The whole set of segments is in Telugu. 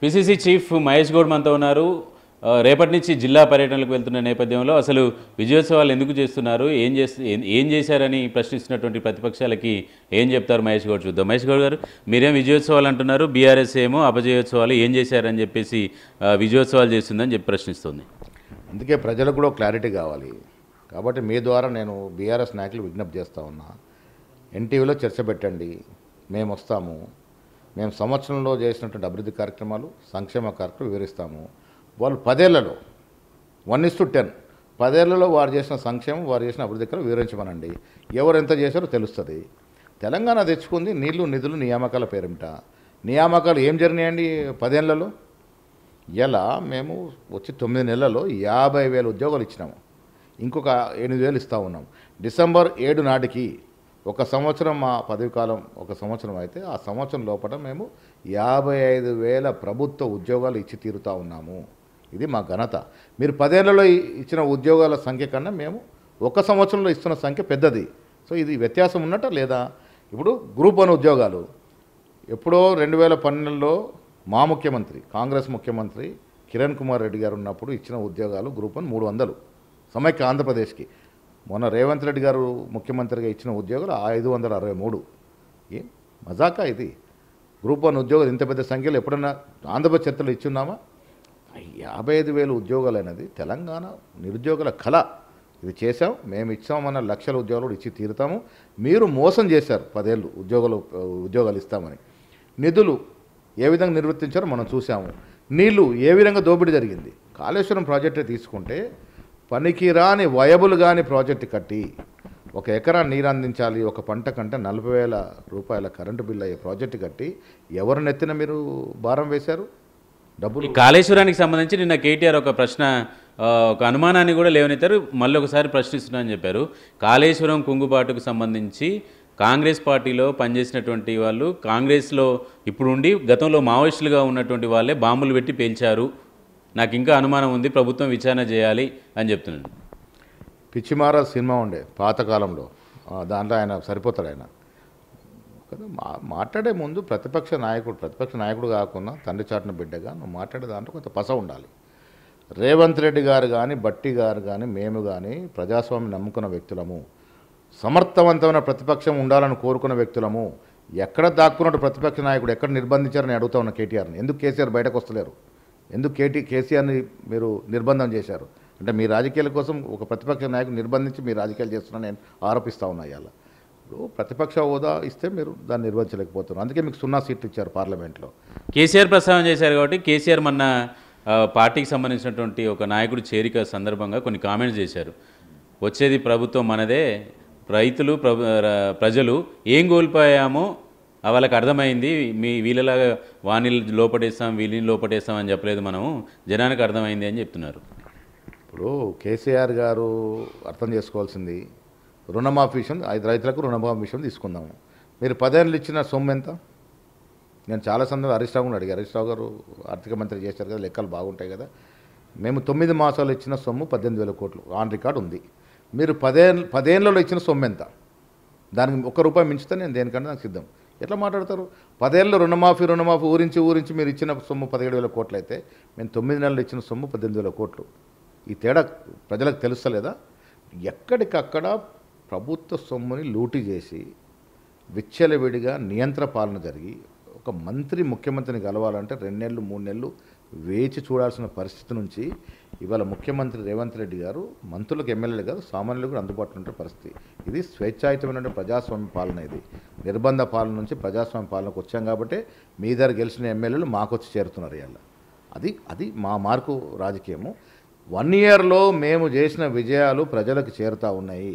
పిసిసి చీఫ్ మహేష్ గౌడ్ మనతో ఉన్నారు. రేపటి నుంచి జిల్లా పర్యటనలకు వెళ్తున్న నేపథ్యంలో అసలు విజయోత్సవాలు ఎందుకు చేస్తున్నారు, ఏం చేశారని ప్రశ్నిస్తున్నటువంటి ప్రతిపక్షాలకి ఏం చెప్తారు మహేష్ గౌడ్ చూద్దాం. మహేష్ గౌడ్ గారు, మీరేం విజయోత్సవాలు అంటున్నారు, బీఆర్ఎస్ ఏమో అపజయోత్సవాలు ఏం చేశారని చెప్పేసి విజయోత్సవాలు చేస్తుందని చెప్పి ప్రశ్నిస్తుంది. అందుకే ప్రజలకు కూడా క్లారిటీ కావాలి కాబట్టి మీ ద్వారా నేను బీఆర్ఎస్ నాయకులు విజ్ఞప్తి చేస్తూ ఉన్నా. ఎన్టీవీలో చర్చ పెట్టండి, మేము వస్తాము, మేము సంవత్సరంలో చేసినటువంటి అభివృద్ధి కార్యక్రమాలు, సంక్షేమ కార్యక్రమాలు వివరిస్తాము. వాళ్ళు 10 ఏళ్లలో 1:10 10 ఏళ్లలో వారు చేసిన సంక్షేమం, వారు చేసిన అభివృద్ధి కార్యక్రమాలు వివరించమనండి. ఎవరు ఎంత చేశారో తెలుస్తుంది. తెలంగాణ తెచ్చుకుంది నీళ్లు, నిధులు, నియామకాల పేరిట. నియామకాలు ఏం జరిగినాయండి 10 ఏళ్లలో? ఇలా మేము వచ్చి 9 నెలల్లో 50,000 ఉద్యోగాలు ఇచ్చినాము. ఇంకొక 8,000 ఇస్తూ ఉన్నాం. డిసెంబర్ 7 నాటికి ఒక సంవత్సరం మా పదవి కాలం ఒక సంవత్సరం అయితే ఆ సంవత్సరం లోపల మేము 55,000 ప్రభుత్వ ఉద్యోగాలు ఇచ్చి తీరుతూ ఉన్నాము. ఇది మా ఘనత. మీరు 10 ఏళ్లలో ఇచ్చిన ఉద్యోగాల సంఖ్య కన్నా మేము ఒక సంవత్సరంలో ఇస్తున్న సంఖ్య పెద్దది. సో ఇది వ్యత్యాసం ఉన్నట్ట లేదా? ఇప్పుడు గ్రూప్ 1 ఉద్యోగాలు ఎప్పుడో 2012లో మా ముఖ్యమంత్రి, కాంగ్రెస్ ముఖ్యమంత్రి కిరణ్ కుమార్ రెడ్డి గారు ఉన్నప్పుడు ఇచ్చిన ఉద్యోగాలు గ్రూప్ 1 300 సమైక్య ఆంధ్రప్రదేశ్కి. మొన్న రేవంత్ రెడ్డి గారు ముఖ్యమంత్రిగా ఇచ్చిన ఉద్యోగాలు 563. ఏం మజాకా ఇది? గ్రూప్ 1 ఉద్యోగాలు ఇంత పెద్ద సంఖ్యలో ఎప్పుడన్నా ఆంధ్రప్రదేశ్ చరిత్రలో ఇచ్చున్నామా? 55,000 ఉద్యోగాలు అనేది తెలంగాణ నిరుద్యోగుల కళ. ఇది చేశాం, మేము ఇచ్చామన్న లక్షల ఉద్యోగాలు కూడా ఇచ్చి తీరుతాము. మీరు మోసం చేశారు 10 ఏళ్ళు ఉద్యోగాలు ఇస్తామని. నిధులు ఏ విధంగా నిర్వర్తించారో మనం చూసాము. నీళ్లు ఏ విధంగా దోపిడీ జరిగింది. కాళేశ్వరం ప్రాజెక్టే తీసుకుంటే పనికిరాని వయబుల్ కాని ప్రాజెక్టు కట్టి 1 ఎకరా నీరు అందించాలి, ఒక పంట కంటే 40,000 రూపాయల కరెంటు బిల్లు అయ్యే ప్రాజెక్టు కట్టి ఎవరు నెత్తిన మీరు భారం వేశారు? డబ్బులు. కాళేశ్వరానికి సంబంధించి నిన్న కేటీఆర్ ఒక ప్రశ్న, ఒక అనుమానాన్ని కూడా లేవనెత్తారు. మళ్ళీ ఒకసారి ప్రశ్నిస్తున్నా అని చెప్పారు. కాళేశ్వరం కుంగుబాటుకు సంబంధించి కాంగ్రెస్ పార్టీలో పనిచేసినటువంటి వాళ్ళు, కాంగ్రెస్లో ఇప్పుడు ఉండి గతంలో మావోయిస్టులుగా ఉన్నటువంటి వాళ్ళే బాంబులు పెట్టి పేల్చారు, నాకు ఇంకా అనుమానం ఉంది, ప్రభుత్వం విచారణ చేయాలి అని చెప్తున్నాను. పిచ్చిమార సినిమా ఉండే పాతకాలంలో, దాంట్లో ఆయన సరిపోతాడు. ఆయన మాట్లాడే ముందు ప్రతిపక్ష నాయకుడు కాకుండా తండ్రి చాటున బిడ్డగా నువ్వు మాట్లాడే దాంట్లో కొంత పస ఉండాలి. రేవంత్ రెడ్డి గారు కానీ, బట్టి గారు కానీ, మేము కానీ ప్రజాస్వామ్యం నమ్ముకున్న వ్యక్తులము, సమర్థవంతమైన ప్రతిపక్షం ఉండాలని కోరుకున్న వ్యక్తులము. ఎక్కడ దాక్కున్నట్టు ప్రతిపక్ష నాయకుడు ఎక్కడ నిర్బంధించారని అడుగుతా ఉన్న కేటీఆర్ని. ఎందుకు కేసీఆర్ బయటకు వస్తలేరు? ఎందుకు కేసీఆర్ని మీరు నిర్బంధం చేశారు? అంటే మీ రాజకీయాల కోసం ఒక ప్రతిపక్ష నాయకుడు నిర్బంధించి మీరు రాజకీయాలు చేస్తున్నారని నేను ఆరోపిస్తూ ఉన్నా. ఇవాళ ఇప్పుడు ప్రతిపక్ష హోదా ఇస్తే మీరు దాన్ని నిర్వహించలేకపోతున్నారు. అందుకే మీకు 0 సీట్లు ఇచ్చారు పార్లమెంట్లో. కేసీఆర్ ప్రస్తావన చేశారు కాబట్టి కేసీఆర్ మొన్న పార్టీకి సంబంధించినటువంటి ఒక నాయకుడు చేరిక సందర్భంగా కొన్ని కామెంట్స్ చేశారు. వచ్చేది ప్రభుత్వం మనదే, రైతులు ప్రజలు ఏం కోల్పోయామో వాళ్ళకి అర్థమైంది, వీళ్ళలాగా వాణిని లోపడేస్తాం వీళ్ళని లోపడేస్తాం అని చెప్పలేదు, మనము జనానికి అర్థమైంది అని చెప్తున్నారు. ఇప్పుడు కేసీఆర్ గారు అర్థం చేసుకోవాల్సింది, రుణమాఫీ విషయం, 5 రైతులకు రుణమాఫీ విషయం తీసుకుందాము. మీరు 10 ఏళ్ళు ఇచ్చిన సొమ్ము ఎంత? నేను చాలా సందర్భంగా హరీష్ రావు అడిగారు. హరీష్ రావు గారు ఆర్థిక మంత్రి చేశారు కదా, లెక్కలు బాగుంటాయి కదా. మేము 9 మాసాలు ఇచ్చిన సొమ్ము 18,000 కోట్లు ఆన్ రికార్డు ఉంది. మీరు 10 ఏళ్లలో ఇచ్చిన సొమ్ము ఎంత? దానికి ₹1 మించితే నేను దేనికన్నా నాకు సిద్ధం. ఎట్లా మాట్లాడతారు? 10 ఏళ్ళు రుణమాఫీ ఊరించి మీరు ఇచ్చిన సొమ్ము 17,000 కోట్లు అయితే మేము 9 నెలలు ఇచ్చిన సొమ్ము 18,000 కోట్లు. ఈ తేడా ప్రజలకు తెలుస్తలేదా? ఎక్కడికక్కడ ప్రభుత్వ సొమ్ముని లూటీ చేసి విచ్చలవిడిగా నియంత్రణ పాలన జరిగి ఒక మంత్రి ముఖ్యమంత్రిని కలవాలంటే 2 నెలలు 3 నెలలు వేచి చూడాల్సిన పరిస్థితి నుంచి ఇవాళ ముఖ్యమంత్రి రేవంత్ రెడ్డి గారు మంత్రులకు, ఎమ్మెల్యేలు కాదు సామాన్యులు కూడా అందుబాటులో ఉండే పరిస్థితి. ఇది స్వేచ్ఛాయుతమైన ప్రజాస్వామ్య పాలన. ఇది నిర్బంధ పాలన నుంచి ప్రజాస్వామ్య పాలనకు వచ్చాం కాబట్టి మీ దగ్గర గెలిచిన ఎమ్మెల్యేలు మాకు వచ్చి చేరుతున్నారు ఇవాళ. అది మా మార్కు రాజకీయము. 1 ఇయర్లో మేము చేసిన విజయాలు ప్రజలకు చేరుతూ ఉన్నాయి.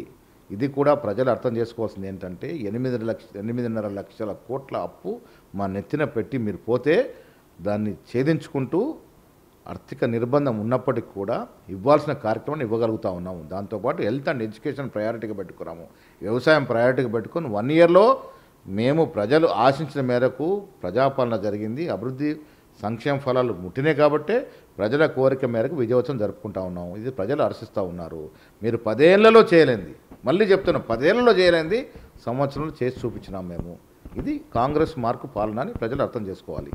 ఇది కూడా ప్రజలు అర్థం చేసుకోవాల్సింది ఏంటంటే 8.5 లక్షల కోట్ల అప్పు మా నెత్తిన పెట్టి మీరు పోతే దాన్ని ఛేదించుకుంటూ ఆర్థిక నిర్బంధం ఉన్నప్పటికీ కూడా ఇవ్వాల్సిన కార్యక్రమాన్ని ఇవ్వగలుగుతూ ఉన్నాము. దాంతోపాటు హెల్త్ అండ్ ఎడ్యుకేషన్ ప్రయారిటీగా పెట్టుకున్నాము, వ్యవసాయం ప్రయారిటీగా పెట్టుకొని 1 ఇయర్లో మేము ప్రజలు ఆశించిన మేరకు ప్రజాపాలన జరిగింది. అభివృద్ధి సంక్షేమ ఫలాలు ముట్టినే కాబట్టే ప్రజల కోరిక మేరకు విజయోత్సవం జరుపుకుంటా ఉన్నాము. ఇది ప్రజలు హర్షిస్తూ ఉన్నారు. మీరు 10 ఏళ్లలో చేయలేంది, మళ్ళీ చెప్తున్నాం, 10 ఏళ్లలో చేయలేంది సంవత్సరంలో చేసి చూపించినాం మేము. ఇది కాంగ్రెస్ మార్కు పాలన అని ప్రజలు అర్థం చేసుకోవాలి.